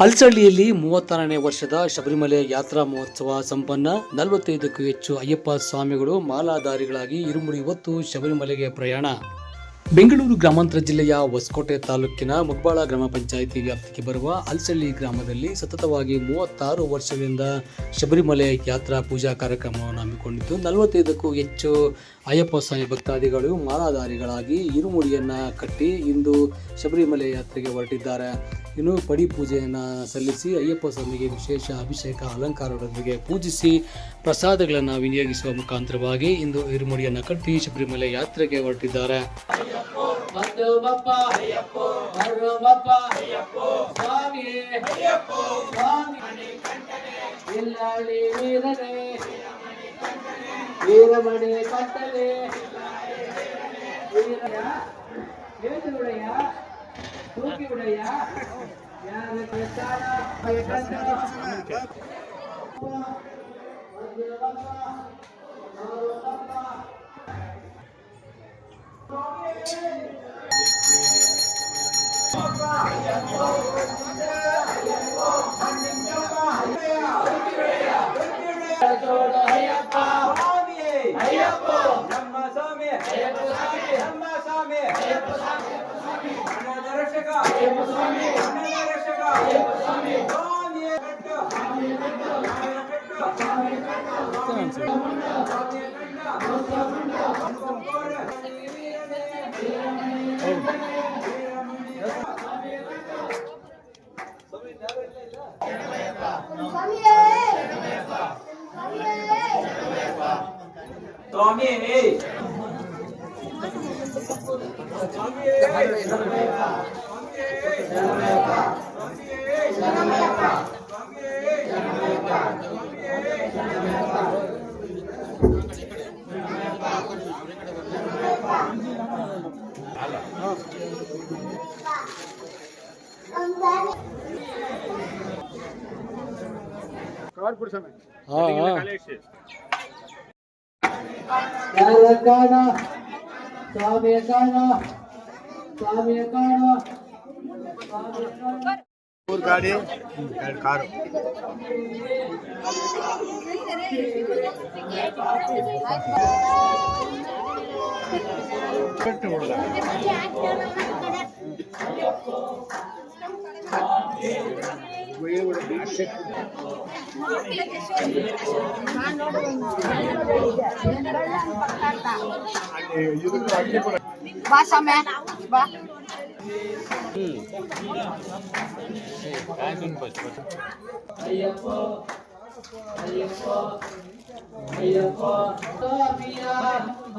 ಅಲ್ಸಳ್ಳಿಯಲ್ಲಿ 36ನೇ ವರ್ಷದ ಶಬರಿಮಲೆ ಯಾತ್ರಾ ಮಹೋತ್ಸವ ಸಂಪನ್ನ. 45ಕ್ಕೂ ಹೆಚ್ಚು ಅಯ್ಯಪ್ಪ ಸ್ವಾಮಿಗಳು ಮಾಲಾಧಾರಿಗಳಾಗಿ ಇರುಮುಡಿ ಹೊತ್ತು ಶಬರಿಮಲೆಗೆ ಪ್ರಯಾಣ. ಬೆಂಗಳೂರು ಗ್ರಾಮಾಂತರ ಜಿಲ್ಲೆಯ ಹೊಸಕೋಟೆ ತಾಲೂಕಿನ ಮುಗ್ಬಾಳ ಗ್ರಾಮ ಪಂಚಾಯಿತಿ ವ್ಯಾಪ್ತಿಗೆ ಬರುವ ಅಲ್ಸಳ್ಳಿ ಗ್ರಾಮದಲ್ಲಿ ಸತತವಾಗಿ 36 ವರ್ಷಗಳಿಂದ ಶಬರಿಮಲೆ ಯಾತ್ರಾ ಪೂಜಾ ಕಾರ್ಯಕ್ರಮವನ್ನು ಹಮ್ಮಿಕೊಂಡಿದ್ದು 45ಕ್ಕೂ ಹೆಚ್ಚು ಅಯ್ಯಪ್ಪ ಸ್ವಾಮಿ ಭಕ್ತಾದಿಗಳು ಮಾಲಾಧಾರಿಗಳಾಗಿ ಇರುಮುಡಿಯನ್ನು ಕಟ್ಟಿ ಇಂದು ಶಬರಿಮಲೆ ಯಾತ್ರೆಗೆ ಹೊರಟಿದ್ದಾರೆ. ಇನ್ನು ಪಡಿ ಪೂಜೆಯನ್ನು ಸಲ್ಲಿಸಿ ಅಯ್ಯಪ್ಪ ಸ್ವಾಮಿಗೆ ವಿಶೇಷ ಅಭಿಷೇಕ ಅಲಂಕಾರದೊಂದಿಗೆ ಪೂಜಿಸಿ ಪ್ರಸಾದಗಳನ್ನು ವಿನಿಯೋಗಿಸುವ ಮುಖಾಂತರವಾಗಿ ಇಂದು ಇರುಮುಡಿಯನ್ನು ಕಟ್ಟಿ ಶಬರಿಮಲೆ ಯಾತ್ರೆಗೆ ಹೊರಟಿದ್ದಾರೆ. ಗಾಡಿ ಕಾರು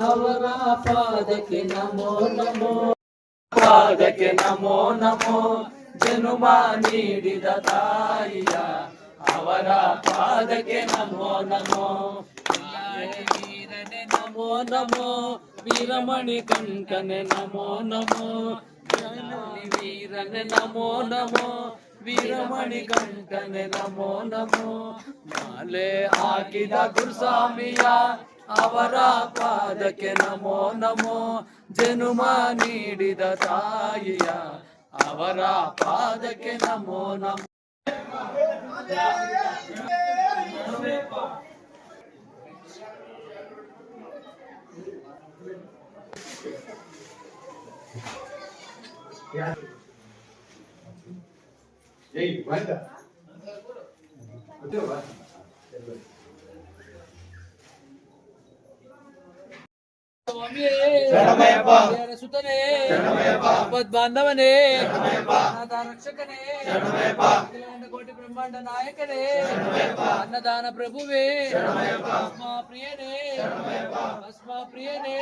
ಅವರ ಪಾದಕ್ಕೆ ನಮೋ ನಮೋ, ಪಾದಕ್ಕೆ ನಮೋ ನಮೋ, ಜನುಮ ನೀಡಿದ ತಾಯಿಯ ಅವರ ಪಾದಕ್ಕೆ ನಮೋ ನಮೋ. ವೀರನೆ ನಮೋ ನಮೋ, ವೀರಮಣಿ ಕಂಠನೆ ನಮೋ ನಮೋ, ವೀರನೆ ನಮೋ ನಮೋ, ವೀರಮಣಿ ಕಂಠನೆ ನಮೋ ನಮೋ. ಮಾಲೆ ಹಾಕಿದ ಗುರುಸ್ವಾಮಿಯ ಅವರ ಪಾದಕ್ಕೆ ನಮೋ ನಮೋ, ಜನುಮ ನೀಡಿದ ತಾಯಿಯ ಅವರ ಪಾದಕ್ಕೆ ನಮೋ ನಮೋ. ಸುತನೇ ಬಾಂಧವನೇ, ರಕ್ಷಕನೇ, ಕೋಟಿ ಬ್ರಹ್ಮಾಂಡ ನಾಯಕನೇ, ಅನ್ನದಾನ ಪ್ರಭುವೇ, ಭಸ್ಮ ಪ್ರಿಯನೇ, ಭಸ್ಮ ಪ್ರಿಯನೇ.